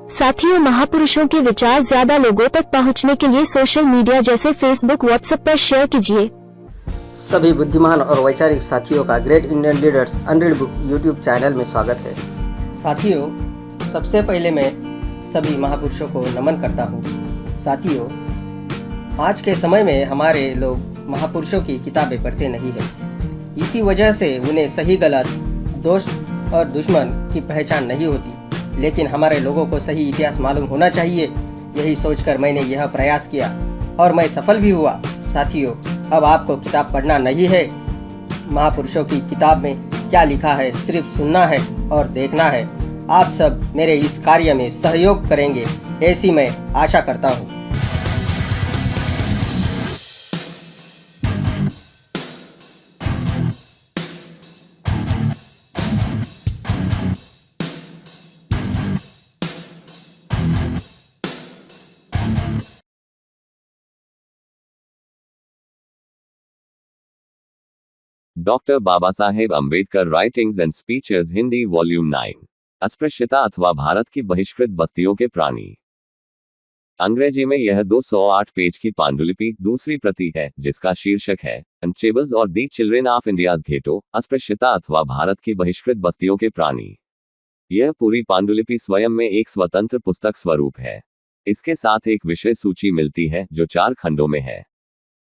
साथियों, महापुरुषों के विचार ज्यादा लोगों तक पहुंचने के लिए सोशल मीडिया जैसे फेसबुक, व्हाट्सएप पर शेयर कीजिए। सभी बुद्धिमान और वैचारिक साथियों का great Indian leaders unread book YouTube channel में स्वागत है। साथियों, सबसे पहले मैं सभी महापुरुषों को नमन करता हूँ। साथियों, आज के समय में हमारे लोग महापुरुषों की किताबें पढ़ते नहीं हैं। इसी वजह से उन्हें सही गलत, दोस्त और दुश्मन की पहचान नहीं होती। लेकिन हमारे लोगों को सही इतिहास मालूम होना चाहिए। यही सोचकर मैंने यह प्रयास किया और मैं सफल भी हुआ। साथियों, अब आपको किताब पढ़ना नहीं है, महापुरुषों की किताब में क्या लिखा है सिर्फ सुनना है और देखना है। आप सब मेरे इस कार्य में सहयोग करेंगे, ऐसी मैं आशा करता हूँ। Doctor Baba Saheb Ambedkar writings and speeches Hindi volume 9। अस्पृश्यता अथवा भारत की बहिष्कृत बस्तियों के प्राणी। अंग्रेजी में यह 208 पेज की पांडुलिपि दूसरी प्रति है, जिसका शीर्षक है अनचेबल्स और the children of India's ghetto, अस्पृश्यता अथवा भारत की बहिष्कृत बस्तियों के प्राणी। यह पूरी पांडुलिपि स्वयं में एक स्वतंत्र पुस्तक स्वरूप है। इसके साथ एक विषय सूची मिलती है जो 4 खंडों में है।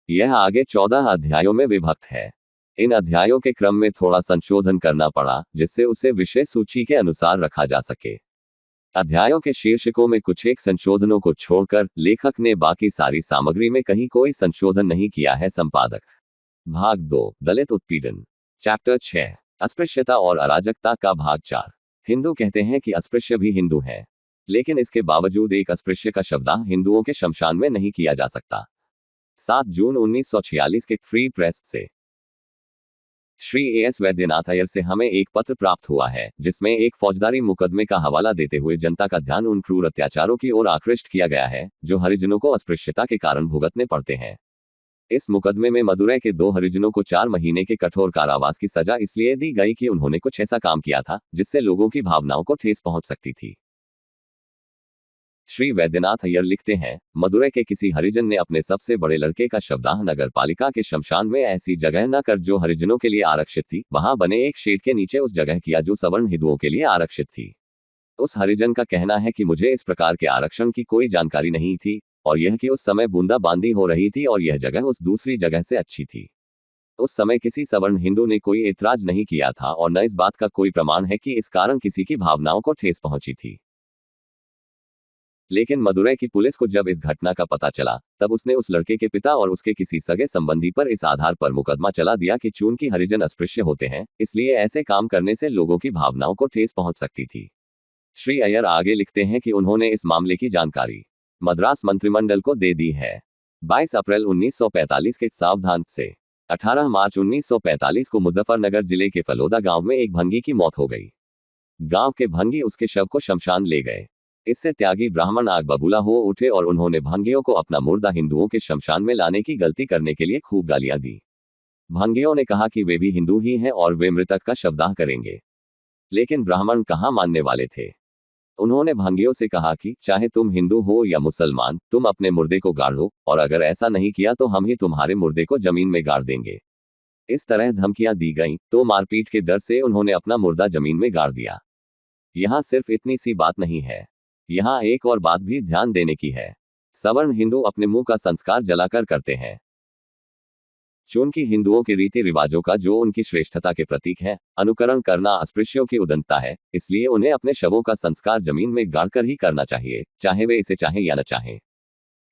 यह आगे 14 अध्यायों में विभक्त है। इन अध्यायों के क्रम में थोड़ा संशोधन करना पड़ा, जिससे उसे विषय सूची के अनुसार रखा जा सके। अध्यायों के शीर्षकों में कुछ एक संशोधनों को छोड़कर लेखक ने बाकी सारी सामग्री में कहीं कोई संशोधन नहीं किया है। संपादक। भाग 2, दलित उत्पीड़न। चैप्टर 6, अस्पृश्यता और अराजकता का भाग 4। हिंदू कहते हैं कि अस्पृश्य भी हिंदू है, लेकिन इसके बावजूद एक अस्पृश्य का शब्दाह हिंदुओं के शमशान में नहीं किया जा सकता। 7 जून 1946 के फ्री प्रेस से श्री एस वैद्यनाथ अय्यर से हमें एक पत्र प्राप्त हुआ है, जिसमें एक फौजदारी मुकदमे का हवाला देते हुए जनता का ध्यान उन क्रूर अत्याचारों की ओर आकृष्ट किया गया है जो हरिजनों को अस्पृश्यता के कारण भुगतने पड़ते हैं। इस मुकदमे में मदुरै के 2 हरिजनों को 4 महीने के कठोर कारावास की सजा इसलिए दी गई कि उन्होंने कुछ ऐसा काम किया था जिससे लोगों की भावनाओं को ठेस पहुंच सकती थी। श्री वैद्यनाथ अय्यर लिखते हैं, मदुरै के किसी हरिजन ने अपने सबसे बड़े लड़के का शवदाह नगर पालिका के शमशान में ऐसी जगह न कर जो हरिजनों के लिए आरक्षित थी, वहां बने एक शेड के नीचे उस जगह किया जो सवर्ण हिंदुओं के लिए आरक्षित थी। उस हरिजन का कहना है कि मुझे इस प्रकार के आरक्षण की कोई जानकारी नहीं थी, और यह कि उस समय बूंदाबांदी हो रही थी और यह जगह उस दूसरी जगह से अच्छी थी। उस समय किसी सवर्ण हिंदू ने कोई ऐतराज नहीं किया था और न इस बात का कोई प्रमाण है कि इस कारण किसी की भावनाओं को ठेस पहुंची थी। लेकिन मदुरै की पुलिस को जब इस घटना का पता चला, तब उसने उस लड़के के पिता और उसके किसी सगे संबंधी पर इस आधार पर मुकदमा चला दिया कि चूंकि हरिजन अस्पृश्य होते हैं, इसलिए ऐसे काम करने से लोगों की भावनाओं को ठेस पहुंच सकती थी। श्री अय्यर आगे लिखते हैं कि उन्होंने इस मामले की जानकारी मद्रास मंत्रिमंडल को दे दी है। 22 अप्रैल 1945 के सावधान से 18 मार्च 1945 को मुजफ्फरनगर जिले के फलोदा गांव में एक भंगी की मौत हो गई। गांव के भंगी उसके शव को शमशान ले गए। इससे त्यागी ब्राह्मण आग बबूला हो उठे और उन्होंने भंगियों को अपना मुर्दा हिंदुओं के शमशान में लाने की गलती करने के लिए खूब गालियां दी। भंगियों ने कहा कि वे भी हिंदू ही हैं और वे मृतक का शवदाह करेंगे, लेकिन ब्राह्मण कहाँ मानने वाले थे। उन्होंने भंगियों से कहा कि चाहे तुम हिंदू हो या मुसलमान, तुम अपने मुर्दे को गाड़ो, और अगर ऐसा नहीं किया तो हम ही तुम्हारे मुर्दे को जमीन में गाड़ देंगे। इस तरह धमकियां दी गईं, तो मारपीट के डर से उन्होंने अपना मुर्दा जमीन में गाड़ दिया। यहाँ सिर्फ इतनी सी बात नहीं है, यहाँ एक और बात भी ध्यान देने की है। सवर्ण हिंदू अपने मुंह का संस्कार जलाकर करते हैं। चूंकि हिंदुओं के रीति रिवाजों का जो उनकी श्रेष्ठता के प्रतीक है, अनुकरण करना अस्पृश्यों की उदंडता है, इसलिए उन्हें अपने शवों का संस्कार जमीन में गाड़कर ही करना चाहिए, चाहे वे इसे चाहें या न चाहें।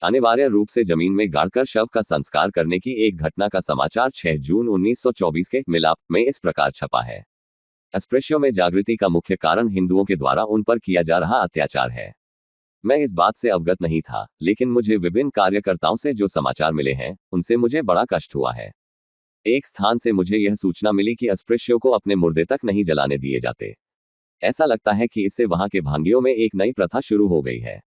अनिवार्य रूप से जमीन में गाड़कर शव का संस्कार करने की एक घटना का समाचार 6 जून 1924 के मिलाप में इस प्रकार छपा है। अस्पृश्यों में जागृति का मुख्य कारण हिंदुओं के द्वारा उन पर किया जा रहा अत्याचार है। मैं इस बात से अवगत नहीं था, लेकिन मुझे विभिन्न कार्यकर्ताओं से जो समाचार मिले हैं, उनसे मुझे बड़ा कष्ट हुआ है। एक स्थान से मुझे यह सूचना मिली कि अस्पृश्यों को अपने मुर्दे तक नहीं जलाने दिए जाते। ऐसा लगता है कि इससे वहां के भांगियों में एक नई प्रथा शुरू हो गई है।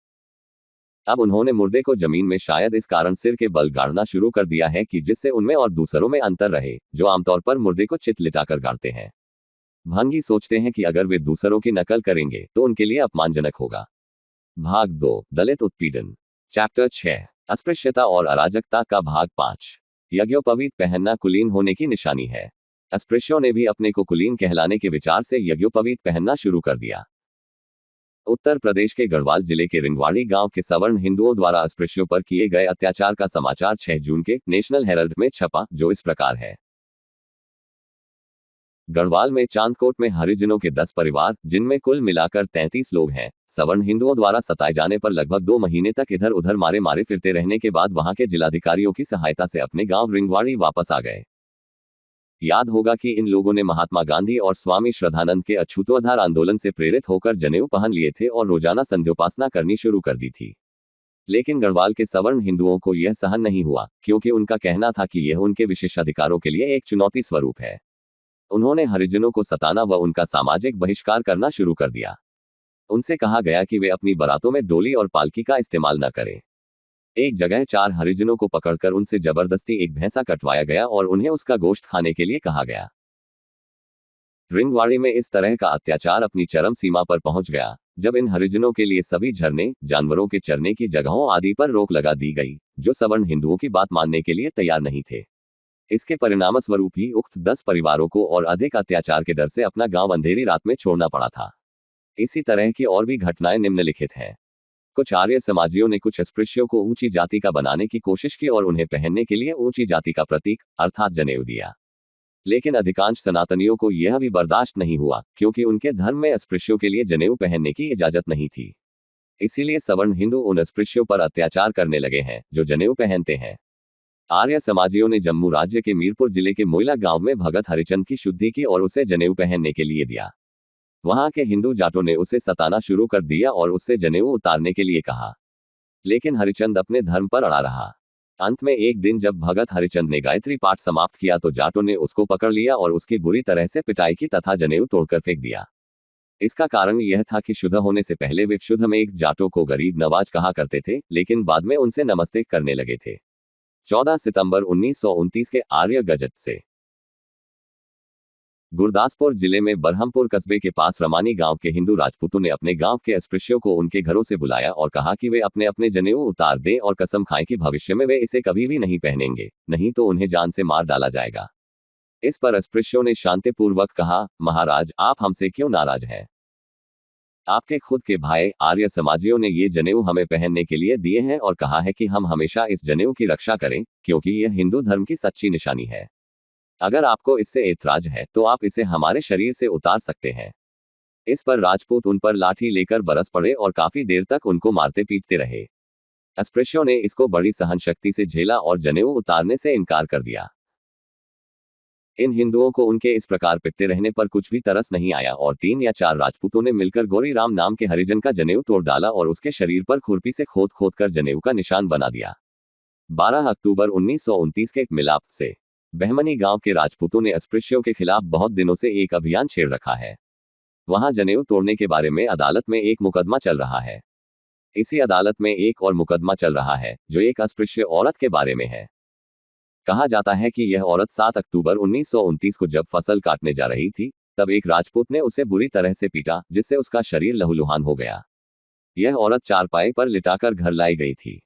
अब उन्होंने मुर्दे को जमीन में शायद इस कारण सिर के बल गाड़ना शुरू कर दिया है कि जिससे उनमें और दूसरों में अंतर रहे, जो आमतौर पर मुर्दे को चित लिटाकर गाड़ते हैं। भंगी सोचते हैं कि अगर वे दूसरों की नकल करेंगे तो उनके लिए अपमानजनक होगा। भाग 2 दलित उत्पीड़न। चैप्टर 6 अस्पृश्यता और अराजकता का भाग 5। यज्ञोपवीत पहनना कुलीन होने की निशानी है। अस्पृश्यों ने भी अपने को कुलीन कहलाने के विचार से यज्ञोपवीत पहनना शुरू कर दिया। उत्तर प्रदेश के गढ़वाल जिले के रिंगवाड़ी गांव के सवर्ण हिंदुओं द्वारा अस्पृश्यों पर किए गए अत्याचार का समाचार 6 जून के नेशनल हेराल्ड में छपा, जो इस प्रकार है। गढ़वाल में चांदकोट में हरिजनों के 10 परिवार, जिनमें कुल मिलाकर 33 लोग हैं, सवर्ण हिंदुओं द्वारा सताए जाने पर लगभग 2 महीने तक इधर उधर मारे मारे फिरते रहने के बाद वहां के जिलाधिकारियों की सहायता से अपने गांव रिंगवाड़ी वापस आ गए। याद होगा कि इन लोगों ने महात्मा गांधी और स्वामी श्रद्धानंद के अछूतोद्धार आंदोलन से प्रेरित होकर जनेऊ पहन लिए थे और रोजाना संध्योपासना करनी शुरू कर दी थी। लेकिन गढ़वाल के सवर्ण हिंदुओं को यह सहन नहीं हुआ, क्योंकि उनका कहना था कि यह उनके विशेषाधिकारों के लिए एक चुनौती स्वरूप है। उन्होंने हरिजनों को सताना व उनका सामाजिक बहिष्कार करना शुरू कर दिया। उनसे कहा गया कि वे अपनी बारातों में डोली और पालकी का इस्तेमाल न करें। एक जगह 4 हरिजनों को पकड़कर उनसे जबरदस्ती एक भैंसा कटवाया गया और उन्हें उसका गोश्त खाने के लिए कहा गया। रिंगवाड़ी में इस तरह का अत्याचार अपनी चरम सीमा पर पहुंच गया, जब इन हरिजनों के लिए सभी झरने, जानवरों के चरने की जगहों आदि पर रोक लगा दी गई, जो सवर्ण हिंदुओं की बात मानने के लिए तैयार नहीं थे। इसके परिणामस्वरूप ही उक्त 10 परिवारों को और अधिक अत्याचार के डर से अपना गांव अंधेरी रात में छोड़ना पड़ा था। इसी तरह की और भी घटनाएं निम्नलिखित हैं। कुछ आर्य समाजियों ने कुछ अस्पृश्यों को ऊंची जाति का बनाने की कोशिश की और उन्हें पहनने के लिए ऊंची जाति का प्रतीक अर्थात जनेऊ दिया। लेकिन अधिकांश सनातनियों को यह भी बर्दाश्त नहीं हुआ, क्योंकि उनके धर्म में अस्पृश्यों के लिए जनेऊ पहनने की इजाजत नहीं थी। इसीलिए सवर्ण हिंदू उन अस्पृश्यों पर अत्याचार करने लगे हैं जो जनेऊ पहनते हैं। आर्य समाजियों ने जम्मू राज्य के मीरपुर जिले के मोइला गांव में भगत हरिचंद की शुद्धि की और उसे जनेऊ पहनने के लिए दिया। वहां के हिंदू जाटों ने उसे सताना शुरू कर दिया और उससे जनेऊ उतारने के लिए कहा, लेकिन हरिचंद अपने धर्म पर अड़ा रहा। अंत में एक दिन जब भगत हरिचंद ने गायत्री पाठ समाप्त किया तो जाटों ने उसको पकड़ लिया और उसकी बुरी तरह से पिटाई की तथा जनेऊ तोड़कर फेंक दिया। इसका कारण यह था कि शुद्ध होने से पहले वे शुद्ध में एक जाटों को गरीब नवाज कहा करते थे, लेकिन बाद में उनसे नमस्ते करने लगे थे। 14 सितंबर 1929 के आर्य गजट से। गुरदासपुर जिले में बरहमपुर कस्बे के पास रमानी गांव के हिंदू राजपूतों ने अपने गांव के अस्पृश्यों को उनके घरों से बुलाया और कहा कि वे अपने अपने जनेऊ उतार दें और कसम खाएं कि भविष्य में वे इसे कभी भी नहीं पहनेंगे, नहीं तो उन्हें जान से मार डाला जाएगा। इस पर अस्पृश्यों ने शांतिपूर्वक कहा, महाराज आप हमसे क्यों नाराज हैं? आपके खुद के भाई आर्य समाजियों ने ये जनेऊ हमें पहनने के लिए दिए हैं और कहा है कि हम हमेशा इस जनेऊ की रक्षा करें, क्योंकि यह हिंदू धर्म की सच्ची निशानी है। अगर आपको इससे ऐतराज है तो आप इसे हमारे शरीर से उतार सकते हैं। इस पर राजपूत उन पर लाठी लेकर बरस पड़े और काफी देर तक उनको मारते पीटते रहे। अस्पृश्यों ने इसको बड़ी सहन शक्ति से झेला और जनेऊ उतारने से इनकार कर दिया। इन हिंदुओं को उनके इस प्रकार पिटते रहने पर कुछ भी तरस नहीं आया और 3 या 4 राजपूतों ने मिलकर गोरीराम नाम के हरिजन का जनेऊ तोड़ डाला और उसके शरीर पर खुरपी से खोद खोद कर जनेऊ का निशान बना दिया। 12 अक्टूबर 1929 के मिलाप से बहमनी गांव के राजपूतों ने अस्पृश्यों के खिलाफ बहुत दिनों से एक अभियान छेड़ रखा है। वहां जनेऊ तोड़ने के बारे में अदालत में एक मुकदमा चल रहा है। इसी अदालत में एक और मुकदमा चल रहा है जो एक अस्पृश्य औरत के बारे में है। कहा जाता है कि यह औरत 7 अक्टूबर 1929 को जब फसल काटने जा रही थी, तब एक राजपूत ने उसे बुरी तरह से पीटा, जिससे उसका शरीर लहूलुहान हो गया। यह औरत चारपाई पर लिटाकर घर लाई गई थी।